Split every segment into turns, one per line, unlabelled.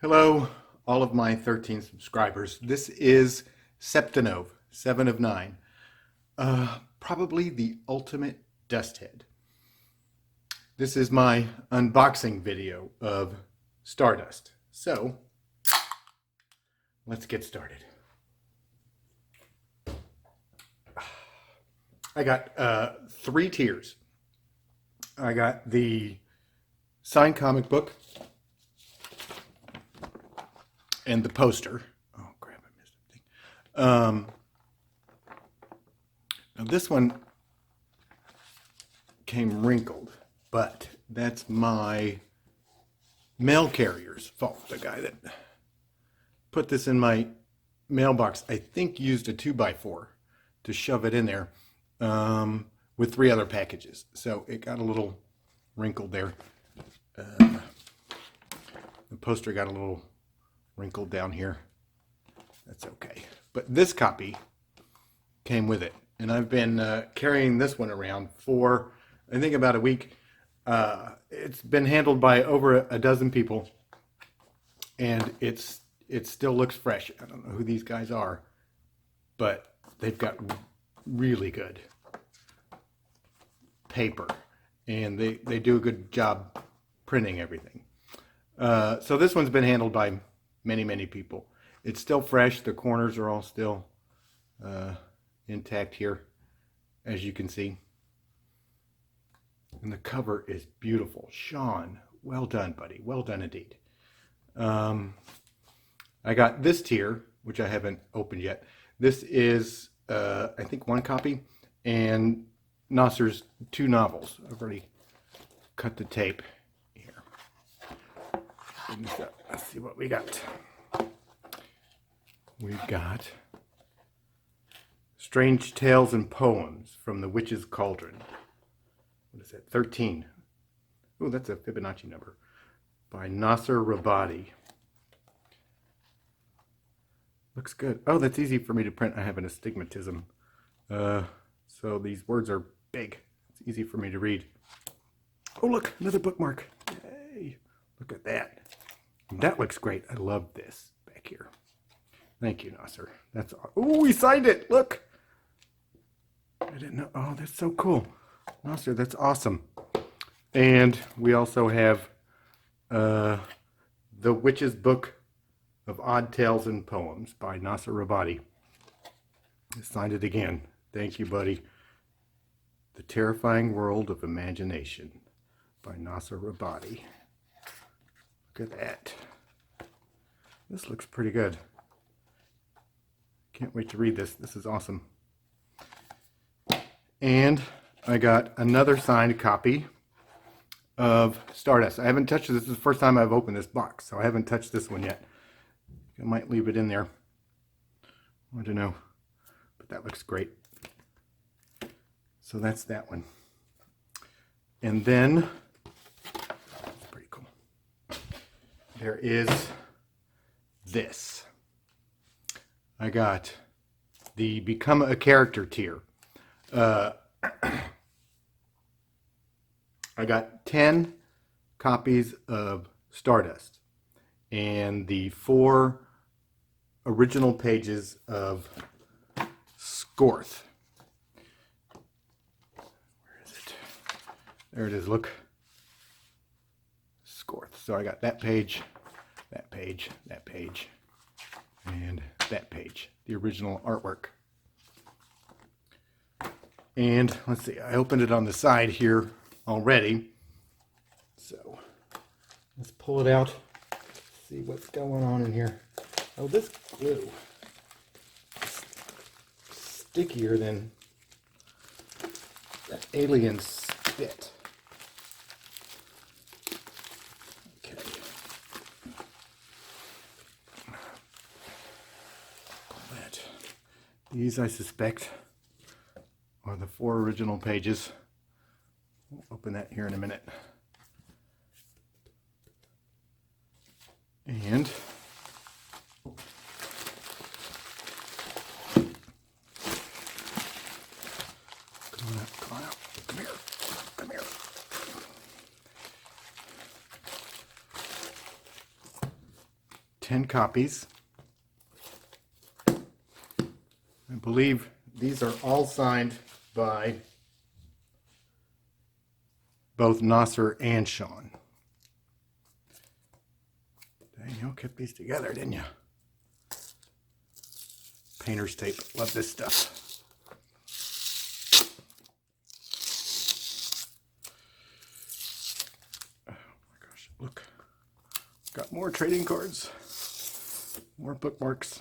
Hello, all of my 13 subscribers. This is Septinove, 7 of 9. Probably the ultimate dust head. This is my unboxing video of Stardust. So, let's get started. I got 3 tiers. I got the signed comic book and the poster. Oh crap, I missed something. Now this one came wrinkled, but that's my mail carrier's fault. The guy that put this in my mailbox, I think, used a 2x4 to shove it in there with 3 other packages. So it got a little wrinkled there. The poster got a little wrinkled down here. That's okay. But this copy came with it. And I've been carrying this one around for, I think, about a week. It's been handled by over a dozen people. And it still looks fresh. I don't know who these guys are, but they've got really good paper. And they do a good job printing everything. So this one's been handled by many people. It's still fresh. The corners are all still intact here, as you can see. And the cover is beautiful. Sean, well done, buddy. Well done indeed. I got this tier, which I haven't opened yet. This is, I think, 1 copy, and Nasser's 2 novels. I've already cut the tape here. Let's see what we got. We've got Strange Tales and Poems from the Witch's Cauldron. What is that? 13. Oh, that's a Fibonacci number. By Nasser Rabadi. Looks good. Oh, that's easy for me to print. I have an astigmatism. So these words are big. It's easy for me to read. Oh, look, another bookmark. Yay. Look at that. That looks great. I love this back here. Thank you, Nasser. That's, oh, he signed it. Look. I didn't know. Oh, that's so cool. Nasser, that's awesome. And we also have The Witch's Book of Odd Tales and Poems by Nasser Rabadi. I signed it again. Thank you, buddy. The Terrifying World of Imagination by Nasser Rabadi. Look at that. This looks pretty good. Can't wait to read this. This is awesome. And I got another signed copy of Stardust. I haven't touched this. This is the first time I've opened this box, so I haven't touched this one yet. I might leave it in there. I don't know. But that looks great. So that's that one. And then, that's pretty cool. There is this. I got the Become a Character tier. I got 10 copies of Stardust and the 4 original pages of Scorth. Where is it? There it is, look. Scorth. So I got that page, that page, that page, and that page, the original artwork. And let's see, I opened it on the side here already. So let's pull it out, see what's going on in here. Oh, this glue is stickier than that alien spit. Okay. Pull that. These, I suspect, are the 4 original pages. We'll open that here in a minute. And come on out, come here, come here. 10 copies. I believe these are all signed by both Nasser and Sean. Dang, y'all kept these together, didn't you? Painter's tape. Love this stuff. Oh my gosh, look. Got more trading cards. More bookmarks.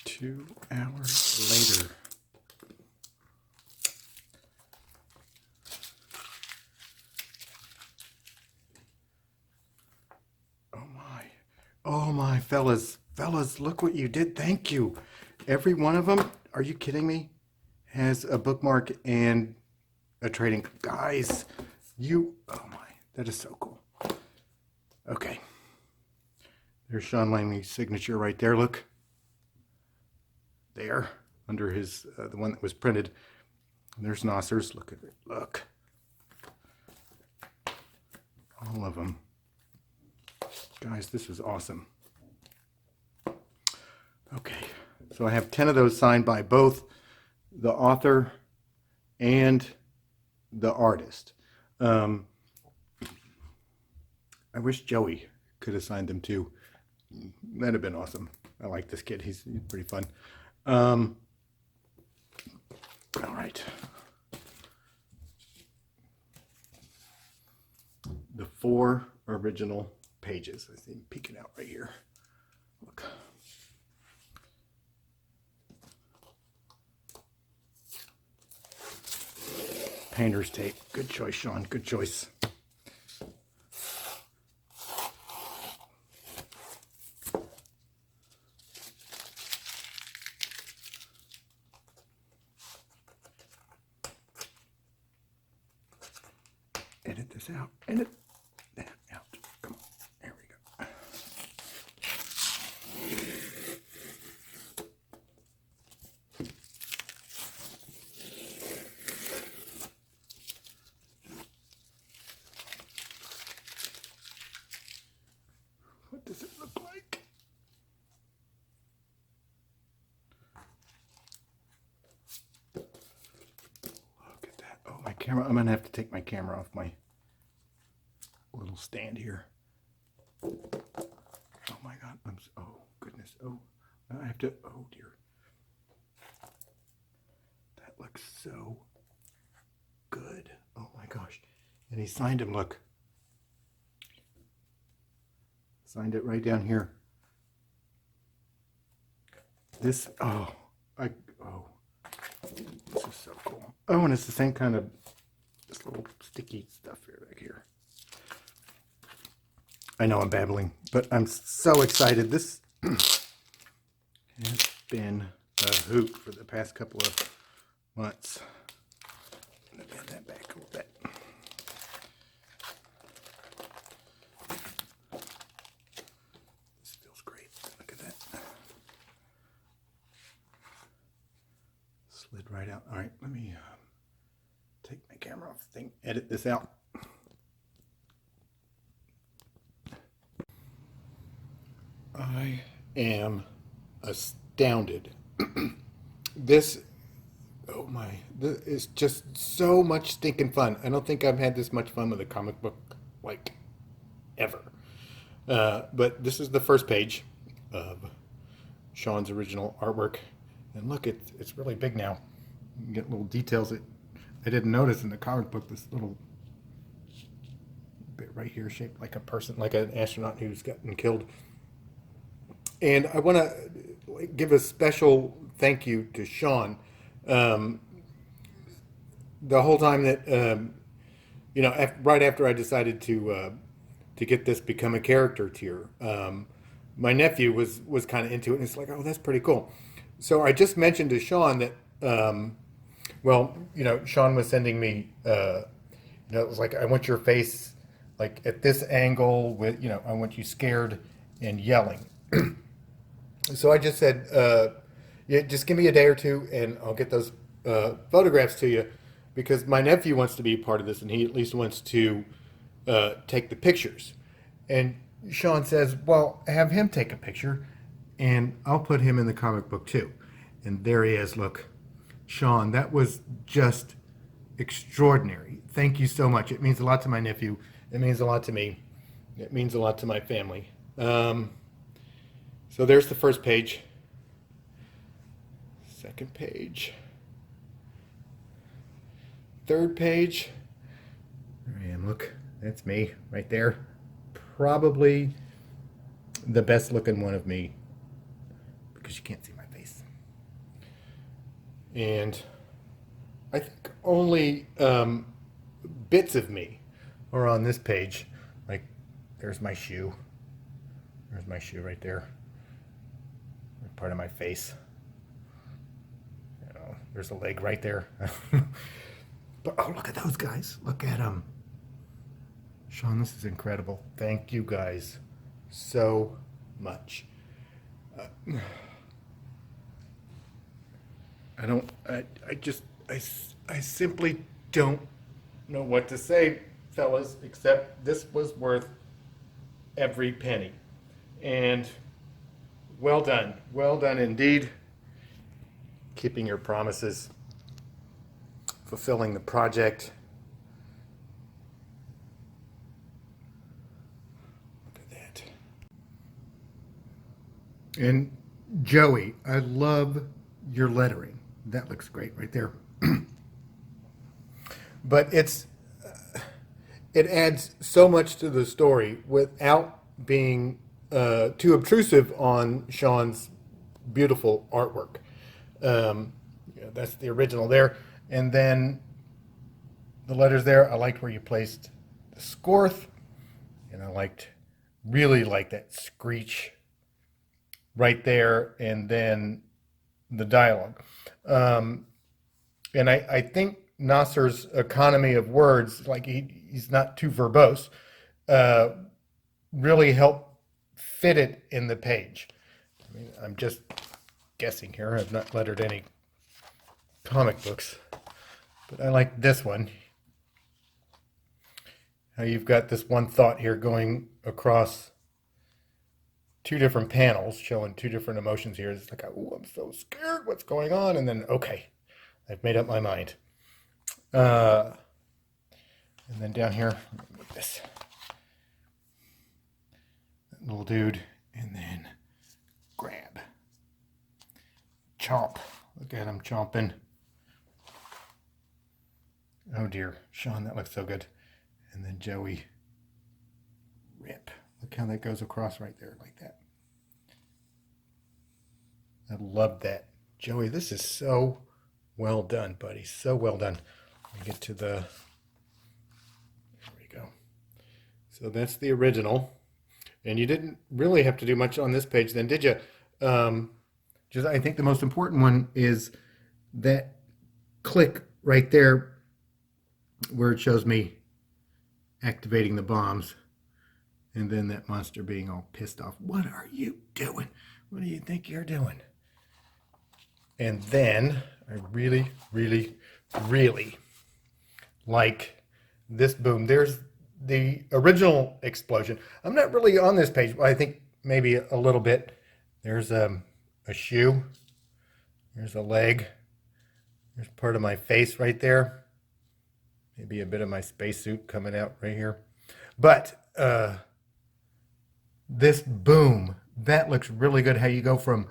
Two hours later. Oh my, fellas, look what you did. Thank you. Every one of them, are you kidding me? Has a bookmark and a trading. Guys, oh my, that is so cool. Okay. There's Sean Langley's signature right there. Look. There, under his, the one that was printed. And there's Nasser's. Look at it. Look. All of them. Guys, this is awesome. Okay, so I have 10 of those signed by both the author and the artist. I wish Joey could have signed them too. That'd have been awesome. I like this kid. He's pretty fun. All right. The 4 original pages. I see him peeking out right here. Look. Painter's tape. Good choice, Sean. Good choice. Edit this out. Edit that out. Come on. There we go. What does it look like? Look at that. Oh, my camera. I'm going to have to take my camera off my little stand here. Oh my God. Oh goodness. Oh, I have to, oh dear. That looks so good. Oh my gosh. And he signed him, look. Signed it right down here. This, oh, this is so cool. Oh, and it's the same kind of, this little sticky stuff here, back here. I know I'm babbling, but I'm so excited. This has been a hoot for the past couple of months. I'm gonna bend that back a little bit. This feels great. Look at that. Slid right out. All right, let me take my camera off the thing, edit this out. I am astounded. This, oh my, this is just so much stinking fun. I don't think I've had this much fun with a comic book, like, ever. But this is the first page of Sean's original artwork. And look, it's really big now. You can get little details that I didn't notice in the comic book. This little bit right here shaped like a person, like an astronaut who's gotten killed. And I want to give a special thank you to Sean. The whole time that, you know, right after I decided to get this become a character tier, my nephew was kind of into it, and it's like, oh, that's pretty cool. So I just mentioned to Sean that, well, you know, Sean was sending me, you know, it was like, I want your face like at this angle with, you know, I want you scared and yelling. So I just said, yeah, just give me a day or two and I'll get those photographs to you because my nephew wants to be part of this, and he at least wants to take the pictures. And Sean says, well, have him take a picture, and I'll put him in the comic book too. And there he is. Look, Sean, that was just extraordinary. Thank you so much. It means a lot to my nephew. It means a lot to me. It means a lot to my family. So there's the first page. Second page. Third page. There I am. Look, that's me right there. Probably the best looking one of me because you can't see my face. And I think only bits of me are on this page. Like, there's my shoe. There's my shoe right there. Part of my face. You know, there's a leg right there. But oh, look at those guys. Look at them. Sean, this is incredible. Thank you guys so much. I simply don't know what to say, fellas, except this was worth every penny. And well done indeed. Keeping your promises, fulfilling the project. Look at that. And Joey, I love your lettering. That looks great right there. But it adds so much to the story without being too obtrusive on Sean's beautiful artwork. Yeah, that's the original there. And then the letters there, I liked where you placed the Scorth. And I really liked that screech right there. And then the dialogue. And I think Nasser's economy of words, like he's not too verbose, really helped fit it in the page. I mean, I'm just guessing here. I've not lettered any comic books, but I like this one. How you've got this one thought here going across two different panels, showing two different emotions here. It's like, oh, I'm so scared. What's going on? And then, okay, I've made up my mind. And then down here, with this little dude, and then grab, chomp. Look at him chomping. Oh dear, Sean, that looks so good. And then Joey, rip. Look how that goes across right there, like that. I love that. Joey, this is so well done, buddy. So well done. Let me get to the, there we go. So that's the original. And you didn't really have to do much on this page then, did you? Just, I think the most important one is that click right there where it shows me activating the bombs. And then that monster being all pissed off. What are you doing? What do you think you're doing? And then I really, really, really like this boom. There's the original explosion. I'm not really on this page, but I think maybe a little bit. There's a shoe. There's a leg. There's part of my face right there. Maybe a bit of my spacesuit coming out right here. But this boom, that looks really good. How you go from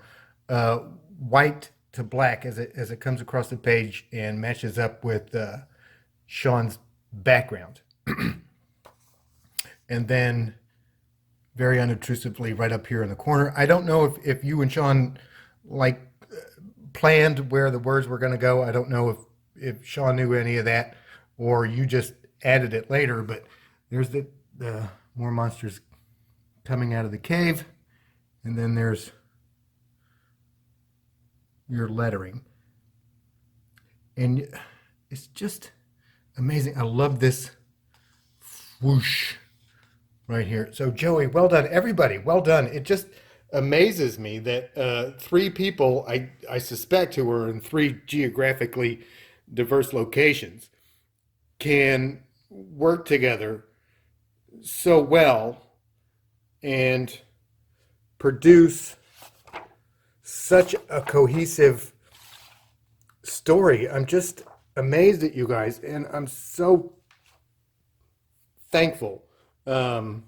white to black as it comes across the page and matches up with Sean's background. And then very unobtrusively right up here in the corner. I don't know if you and Sean planned where the words were going to go. I don't know if Sean knew any of that or you just added it later, but there's the more monsters coming out of the cave. And then there's your lettering. And it's just amazing. I love this whoosh right here. So Joey, well done. Everybody, well done. It just amazes me that three people, I suspect, who are in three geographically diverse locations can work together so well and produce such a cohesive story. I'm just amazed at you guys, and I'm so thankful um,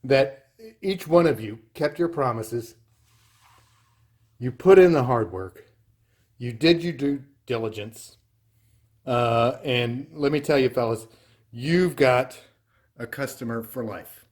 that each one of you kept your promises. You put in the hard work. You did your due diligence. And let me tell you, fellas, you've got a customer for life.